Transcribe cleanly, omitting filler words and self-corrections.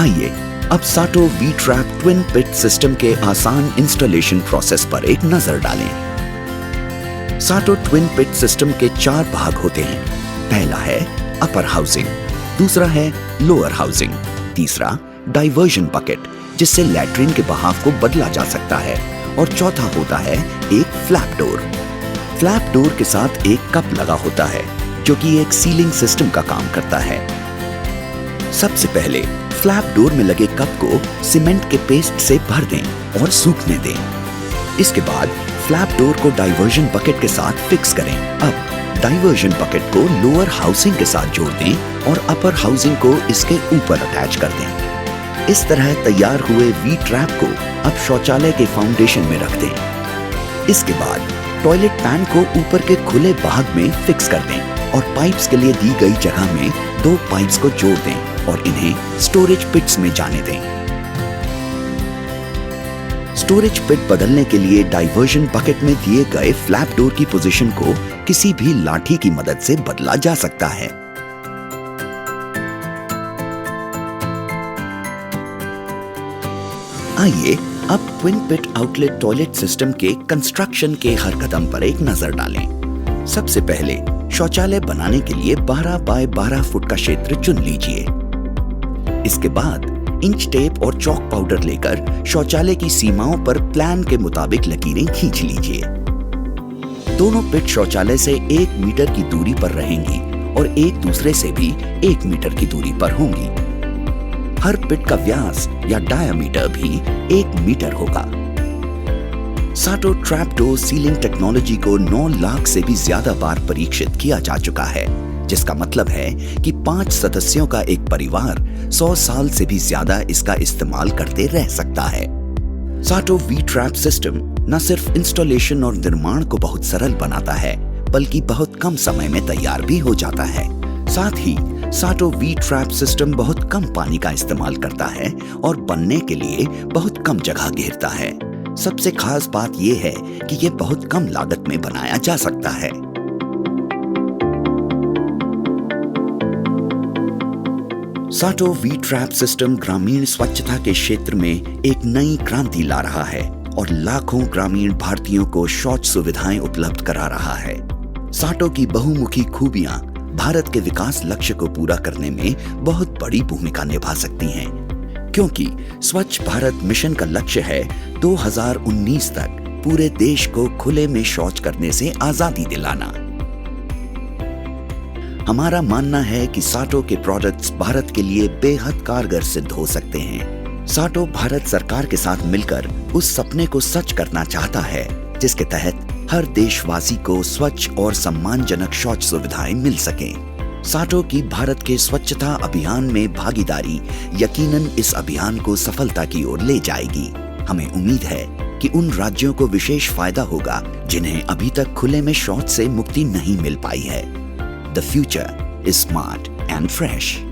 आइए अब साटो वी-ट्रैप ट्विन पिट सिस्टम के आसान इंस्टॉलेशन प्रोसेस पर एक नजर डालें। साटो ट्विन पिट सिस्टम के 4 भाग होते हैं। पहला है अपर हाउसिंग, दूसरा है लोअर हाउसिंग, तीसरा डाइवर्जन बकेट जिससे लैट्रिन के बहाव को बदला जा सकता है, और चौथा होता है एक फ्लैप डोर। फ्लैप डोर के साथ एक कप लगा होता है जो कि एक सीलिंग सिस्टम का काम करता है। सबसे पहले फ्लैप डोर में लगे कप को सीमेंट के पेस्ट से भर दें और सूखने दें। इसके बाद फ्लैप डोर को डाइवर्जन बकेट के साथ फिक्स करें। अब डाइवर्जन बकेट को लोअर हाउसिंग के साथ जोड़ दें और अपर हाउसिंग को इसके ऊपर अटैच कर दें। इस तरह तैयार हुए वी-ट्रैप को अब शौचालय के फाउंडेशन में रख दें। इसके बाद टॉयलेट पैन को ऊपर के खुले भाग में फिक्स कर दें और पाइप्स के लिए दी गई जगह में 2 पाइप्स को जोड़ दें और इन्हें स्टोरेज पिट्स में जाने दें। स्टोरेज पिट बदलने के लिए डाइवर्जन बकेट में दिए गए फ्लैप डोर की पोजीशन को किसी भी लाठी की मदद से बदला जा सकता है। आइए अब twin pit outlet toilet system के कंस्ट्रक्शन के हर कदम पर एक नजर डालें। सबसे पहले शौचालय बनाने के लिए 12 बाय 12 फुट का क्षेत्र चुन लीजिए। इसके बाद इंच टेप और चॉक पाउडर लेकर शौचालय की सीमाओं पर प्लान के मुताबिक लकीरें खींच लीजिए। दोनों पिट शौचालय से 1 मीटर की दूरी पर रहेंगी और एक दूसरे से भी 1 मीटर की दूरी पर होंगी। हर पिट का व्यास या डायामीटर भी 1 मीटर होगा। साटो ट्रैप डोर सीलिंग टेक्नोलॉजी को 9 लाख से भी ज्यादा बार परीक्षित किया जा चुका है, जिसका मतलब है कि 5 सदस्यों का एक परिवार 100 साल से भी ज्यादा इसका इस्तेमाल करते रह सकता है। साटो वी-ट्रैप सिस्टम न सिर्फ इंस्टॉलेशन और निर्माण को बहुत सरल बनाता है, बल्कि बहुत कम समय में तैयार भी हो जाता है। साथ ही साटो वी-ट्रैप सिस्टम बहुत कम पानी का इस्तेमाल करता है और बनने के लिए बहुत कम जगह घेरता है। सबसे खास बात यह है कि यह बहुत कम लागत में बनाया जा सकता है। साटो वी-ट्रैप सिस्टम ग्रामीण स्वच्छता के क्षेत्र में एक नई क्रांति ला रहा है और लाखों ग्रामीण भारतीयों को शौच सुविधाएं उपलब्ध करा रहा है। साटो की बहुमुखी खूबियां भारत के विकास लक्ष्य को पूरा करने में बहुत बड़ी भूमिका निभा सकती हैं, क्योंकि स्वच्छ भारत मिशन का लक्ष्य है 2019 तक पूरे देश को खुले में शौच करने से आजादी दिलाना। हमारा मानना है कि साटो के प्रोडक्ट्स भारत के लिए बेहद कारगर सिद्ध हो सकते हैं। साटो भारत सरकार के साथ मिलकर उस सपने को सच करना चाहता है जिसके तहत हर देशवासी को स्वच्छ और सम्मानजनक शौच सुविधाएं मिल सकें। साटो की भारत के स्वच्छता अभियान में भागीदारी यकीनन इस अभियान को सफलता की ओर ले जाएगी। हमें उम्मीद है कि उन राज्यों को विशेष फायदा होगा जिन्हें अभी तक खुले में शौच से मुक्ति नहीं मिल पाई है। The future is smart and fresh.